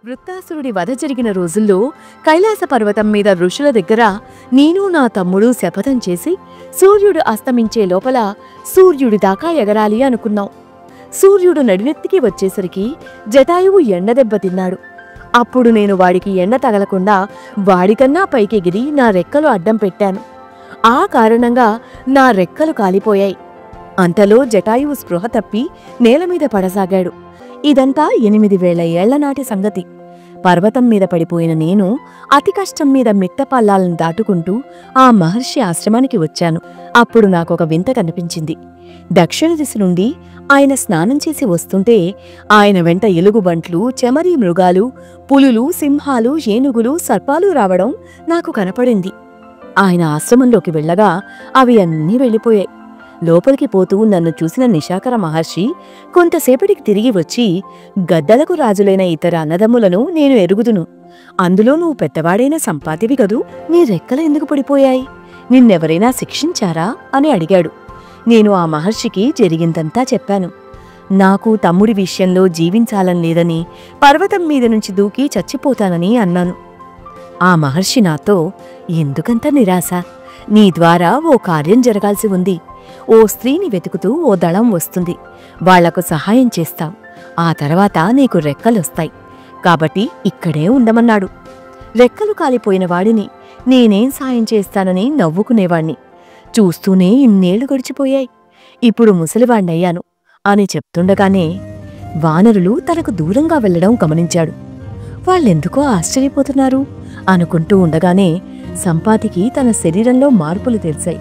వృత్తాసురుడి వధ జరిగిన రోజుల్లో కైలాస పర్వతం మీద ఋషుల దగ్గర నేను నా తమ్ముడు శపథం చేసి సూర్యుడు అస్తమించే లోపల సూర్యుడి దాకా ఎగరాలి అనుకున్నాం. సూర్యుడు నడినెత్తికి వచ్చేసరికి జటాయువు ఎండదెబ్బ తిన్నాడు. అప్పుడు నేను వాడికి ఎండ తగలకుండా వాడికన్నా పైకెగిరి నా రెక్కలు అడ్డం పెట్టాను. ఆ కారణంగా నా రెక్కలు కాలిపోయాయి. అంతలో జటాయువు స్పృహ తప్పి నేలమీద పడసాగాడు. ఇదంతా 8000 ఏళ్ల నాటి సంగతి. పర్వతం మీద పడిపోయిన నేను అతి కష్టం మీద మిట్టపల్లాలను దాటుకుంటూ ఆ మహర్షి ఆశ్రమానికి వచ్చాను. అప్పుడు నాకొక వింత కనిపించింది. దక్షిణ దిశ నుండి ఆయన స్నానం చేసి వస్తుంటే ఆయన వెంట ఎలుగుబంట్లు, చెమరీ మృగాలు, పులులు, సింహాలు, ఏనుగులు, సర్పాలు రావడం నాకు కనపడింది. ఆయన ఆశ్రమంలోకి వెళ్ళగా అవి అన్నీ వెళ్ళిపోయాయి. లోపలికి పోతూ నన్ను చూసిన నిశాకర మహర్షి కొంతసేపటికి తిరిగి వచ్చి, గద్దలకు రాజులైన ఇతర అన్నదమ్ములను నేను ఎరుగుదును. అందులో నువ్వు పెద్దవాడైన సంపాతివి కదూ, నీ రెక్కలు ఎందుకు పడిపోయాయి? నిన్నెవరైనా శిక్షించారా అని అడిగాడు. నేను ఆ మహర్షికి జరిగిందంతా చెప్పాను. నాకు తమ్ముడి విషయంలో జీవించాలని లేదని, పర్వతం మీద నుంచి దూకి చచ్చిపోతానని అన్నాను. ఆ మహర్షి నాతో, ఎందుకంత నిరాశ? నీ ద్వారా ఓ కార్యం జరగాల్సి ఉంది. ఓ స్త్రీని వెతుకుతూ ఓ దళం వస్తుంది. వాళ్లకు సహాయం చేస్తావు. ఆ తర్వాత నీకు రెక్కలొస్తాయి. కాబట్టి ఇక్కడే ఉండమన్నాడు. రెక్కలు కాలిపోయిన వాడిని నేనేం సాయం చేస్తానని నవ్వుకునేవాణ్ణి. చూస్తూనే ఇన్నేళ్లు గడిచిపోయాయి. ఇప్పుడు ముసలివాణ్ణయ్యాను అని చెప్తుండగానే వానరులు తనకు దూరంగా వెళ్లడం గమనించాడు. వాళ్ళెందుకో ఆశ్చర్యపోతున్నారు అనుకుంటూ ఉండగానే సంపాతికి తన శరీరంలో మార్పులు తెలిసాయి.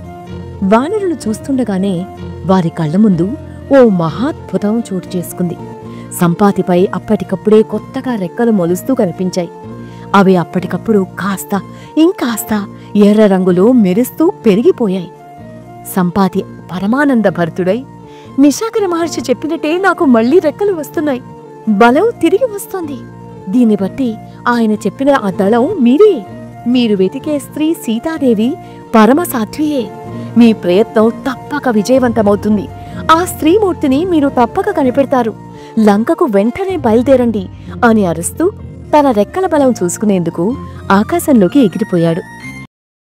వానరులు చూస్తుండగానే వారి కళ్ల ముందు ఓ మహాద్భుతం చోటు చేసుకుంది. సంపాతిపై అప్పటికప్పుడే కొత్తగా రెక్కలు మొలుస్తూ కనిపించాయి. అవి అప్పటికప్పుడు కాస్త ఇంకాస్త ఎర్ర రంగులో మెరుస్తూ పెరిగిపోయాయి. సంపాతి పరమానంద భరితుడై, నిశాకర మహర్షి చెప్పినట్టే నాకు మళ్లీ రెక్కలు వస్తున్నాయి. బలం తిరిగి వస్తోంది. దీన్ని బట్టి ఆయన చెప్పిన ఆ దళం మీరే. మీరు వెతికే స్త్రీ సీతాదేవి పరమసాధ్వియే. మీ ప్రయత్నం తప్పక విజయవంతమవుతుంది. ఆ స్త్రీమూర్తిని మీరు తప్పక కనిపెడతారు. లంకకు వెంటనే బయలుదేరండి అని అరుస్తూ తన రెక్కల బలం చూసుకునేందుకు ఆకాశంలోకి ఎగిరిపోయాడు.